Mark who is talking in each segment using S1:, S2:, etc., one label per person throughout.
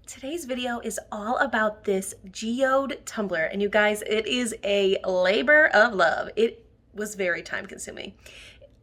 S1: Today's video is all about this Geode Tumbler, and you guys, it is a labor of love. It was very time consuming.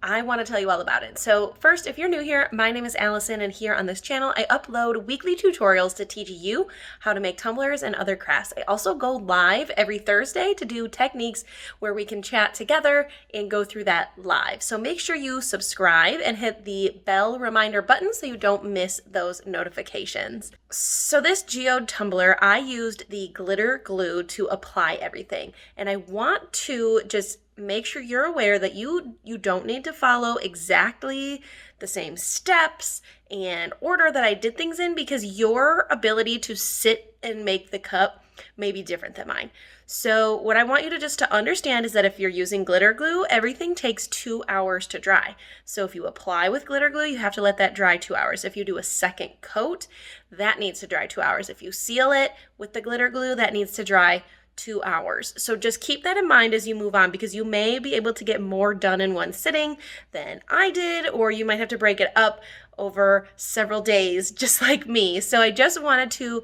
S1: I want to tell you all about it. So first, if you're new here, my name is Allison, and here on this channel, I upload weekly tutorials to teach you how to make tumblers and other crafts. I also go live every Thursday to do techniques where we can chat together and go through that live. So make sure you subscribe and hit the bell reminder button so you don't miss those notifications. So this Geode Tumbler, I used the glitter glue to apply everything, and I want to just make sure you're aware that you don't need to follow exactly the same steps and order that I did things in, because your ability to sit and make the cup may be different than mine. So what I want you to just understand is that if you're using glitter glue, everything takes 2 hours to dry. So if you apply with glitter glue, you have to let that dry 2 hours. If you do a second coat, that needs to dry 2 hours. If you seal it with the glitter glue, that needs to dry 2 hours. So just keep that in mind as you move on, because you may be able to get more done in one sitting than I did, or you might have to break it up over several days, just like me. So I just wanted to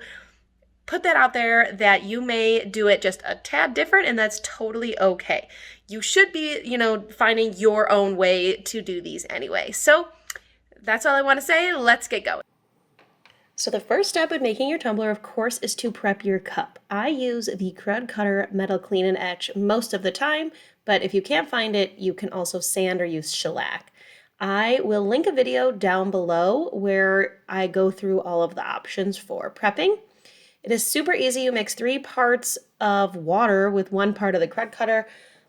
S1: put that out there that you may do it just a tad different, and that's totally okay. You should be, finding your own way to do these anyway. So that's all I want to say. Let's get going. So the first step in making your tumbler, of course, is to prep your cup. I use the Crud Cutter Metal Clean and Etch most of the time, but if you can't find it, you can also sand or use shellac. I will link a video down below where I go through all of the options for prepping. It is super easy. You mix 3 parts of water with 1 part of the Crud Cutter,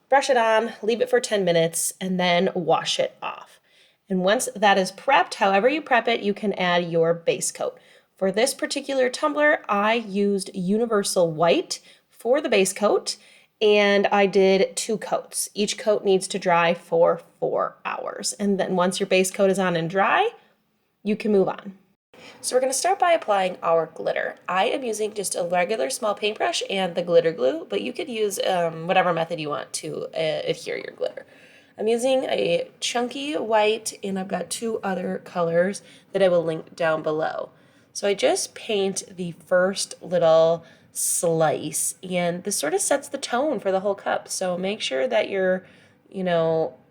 S1: brush it on, leave it for 10 minutes, and then wash it off. And once that is prepped, however you prep it, you can add your base coat. For this particular tumbler, I used Universal White for the base coat, and I did 2 coats. Each coat needs to dry for 4 hours. And then once your base coat is on and dry, you can move on. So we're going to start by applying our glitter. I am using just a regular small paintbrush and the glitter glue, but you could use whatever method you want to adhere your glitter. I'm using a chunky white, and I've got 2 other colors that I will link down below. So I just paint the first little slice, and this sort of sets the tone for the whole cup. So make sure that you're,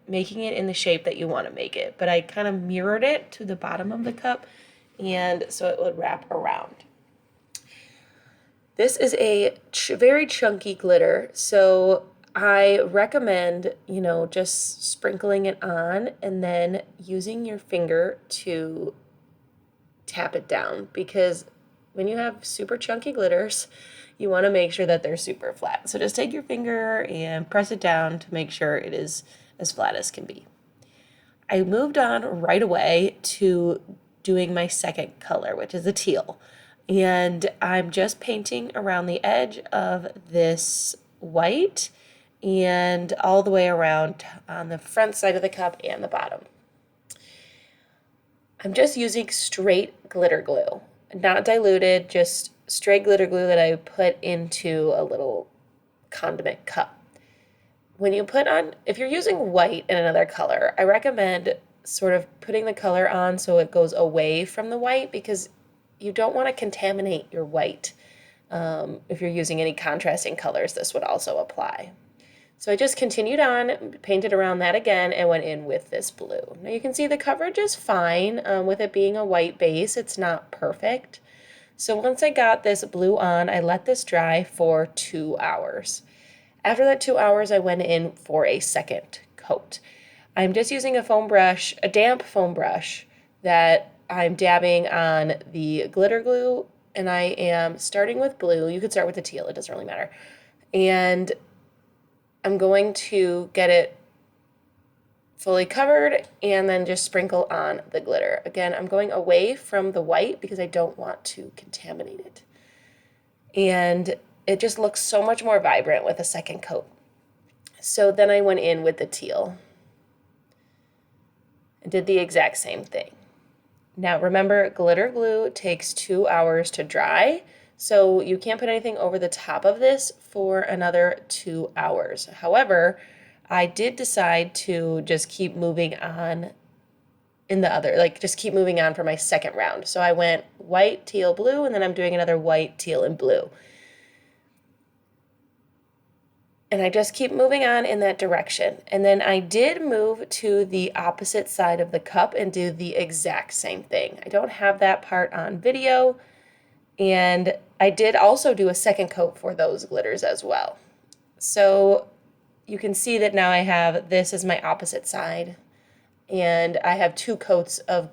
S1: making it in the shape that you want to make it. But I kind of mirrored it to the bottom of the cup, and so it would wrap around. This is a very chunky glitter, so I recommend, just sprinkling it on and then using your finger to tap it down, because when you have super chunky glitters, you want to make sure that they're super flat. So just take your finger and press it down to make sure it is as flat as can be. I moved on right away to doing my second color, which is a teal. And I'm just painting around the edge of this white and all the way around on the front side of the cup and the bottom. I'm just using straight glitter glue, not diluted, just straight glitter glue that I put into a little condiment cup. When you put on, if you're using white in another color, I recommend sort of putting the color on so it goes away from the white, because you don't want to contaminate your white. If you're using any contrasting colors, this would also apply. So I just continued on, painted around that again, and went in with this blue. Now you can see the coverage is fine with it being a white base. It's not perfect. So once I got this blue on, I let this dry for 2 hours. After that 2 hours, I went in for a second coat. I'm just using a foam brush, a damp foam brush, that I'm dabbing on the glitter glue, and I am starting with blue. You could start with the teal, it doesn't really matter. And I'm going to get it fully covered and then just sprinkle on the glitter. Again, I'm going away from the white because I don't want to contaminate it. And it just looks so much more vibrant with a second coat. So then I went in with the teal and did the exact same thing. Now remember, glitter glue takes 2 hours to dry, so you can't put anything over the top of this for another 2 hours. However, I did decide to just keep moving on in the other, like just keep moving on for my second round. So I went white, teal, blue, and then I'm doing another white, teal, and blue. And I just keep moving on in that direction. And then I did move to the opposite side of the cup and do the exact same thing. I don't have that part on video. And I did also do a second coat for those glitters as well. So you can see that now I have this as my opposite side. And I have 2 coats of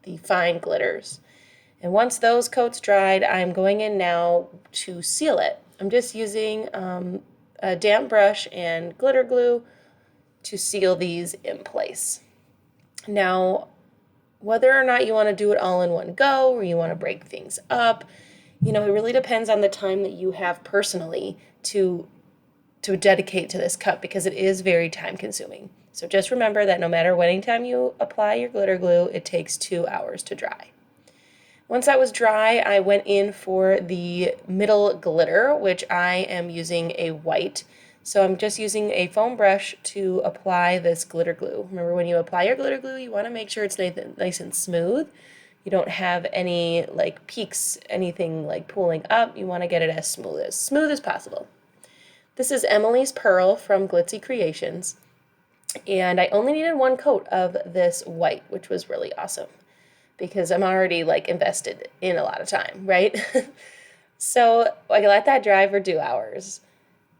S1: the fine glitters. And once those coats dried, I'm going in now to seal it. I'm just using a damp brush and glitter glue to seal these in place. Now, whether or not you want to do it all in one go or you want to break things up, it really depends on the time that you have personally to dedicate to this cup, because it is very time consuming. So just remember that no matter what time you apply your glitter glue, it takes 2 hours to dry. Once that was dry, I went in for the middle glitter, which I am using a white. So I'm just using a foam brush to apply this glitter glue. Remember, when you apply your glitter glue, you want to make sure it's nice and smooth. You don't have any like peaks, anything like pooling up. You want to get it as smooth as possible. This is Emily's Pearl from Glitzy Creations. And I only needed 1 coat of this white, which was really awesome, because I'm already like invested in a lot of time, right? So I let that dry for 2 hours.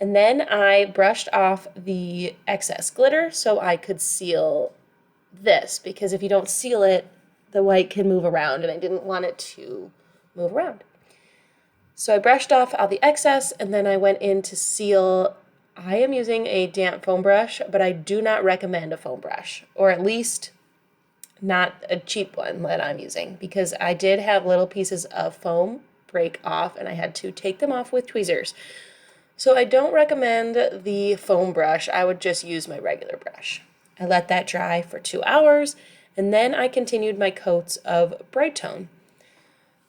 S1: And then I brushed off the excess glitter so I could seal this, because if you don't seal it, the white can move around, and I didn't want it to move around. So I brushed off all the excess, and then I went in to seal. I am using a damp foam brush, but I do not recommend a foam brush, or at least not a cheap one that I'm using, because I did have little pieces of foam break off and I had to take them off with tweezers. So I don't recommend the foam brush. I would just use my regular brush. I let that dry for 2 hours, and then I continued my coats of Bright Tone.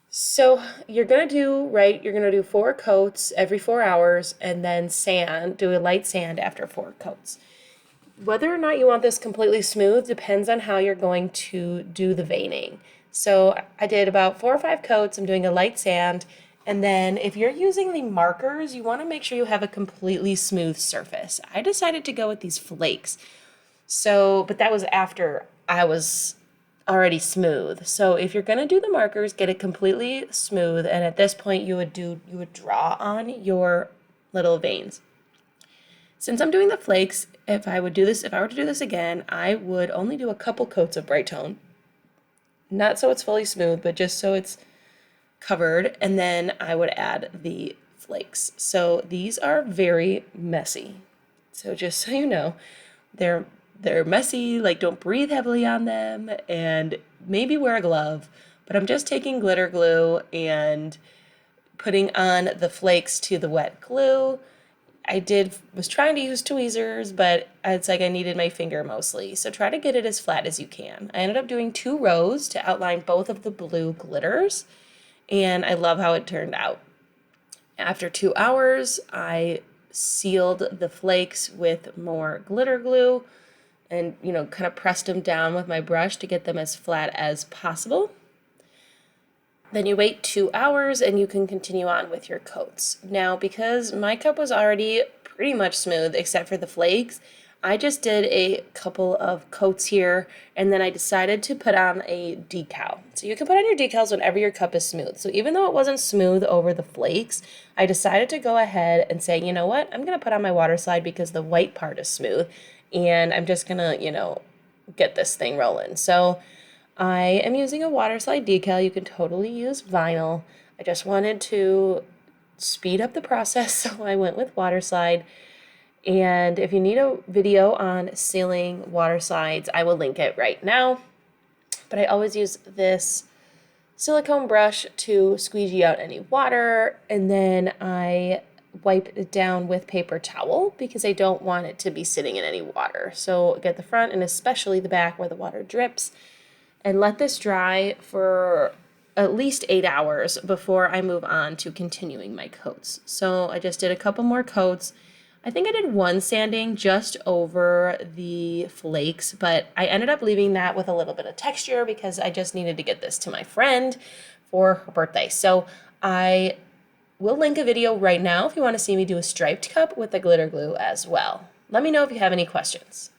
S1: So you're going to do 4 coats every 4 hours, and then do a light sand after 4 coats. Whether or not you want this completely smooth depends on how you're going to do the veining. So I did about 4 or 5 coats. I'm doing a light sand. And then if you're using the markers, you want to make sure you have a completely smooth surface. I decided to go with these flakes. But that was after I was already smooth. So if you're going to do the markers, get it completely smooth. And at this point you would draw on your little veins. Since I'm doing the flakes, if I were to do this again, I would only do a couple coats of Bright Tone. Not so it's fully smooth, but just so it's covered, and then I would add the flakes. So these are very messy. So just so you know, they're messy, like don't breathe heavily on them, and maybe wear a glove. But I'm just taking glitter glue and putting on the flakes to the wet glue. Was trying to use tweezers, but it's like I needed my finger mostly. So try to get it as flat as you can. I ended up doing 2 rows to outline both of the blue glitters, and I love how it turned out. After 2 hours, I sealed the flakes with more glitter glue and, kind of pressed them down with my brush to get them as flat as possible. Then you wait 2 hours and you can continue on with your coats. Now, because my cup was already pretty much smooth except for the flakes, I just did a couple of coats here, and then I decided to put on a decal. So you can put on your decals whenever your cup is smooth. So even though it wasn't smooth over the flakes, I decided to go ahead and say, you know what, I'm going to put on my water slide because the white part is smooth, and I'm just going to, get this thing rolling. So I am using a water slide decal. You can totally use vinyl. I just wanted to speed up the process, so I went with water slide. And if you need a video on sealing water slides, I will link it right now. But I always use this silicone brush to squeegee out any water, and then I wipe it down with paper towel because I don't want it to be sitting in any water. So get the front and especially the back where the water drips, and let this dry for at least 8 hours before I move on to continuing my coats. So I just did a couple more coats. I think I did one sanding just over the flakes, but I ended up leaving that with a little bit of texture because I just needed to get this to my friend for her birthday. So I will link a video right now if you want to see me do a striped cup with the glitter glue as well. Let me know if you have any questions.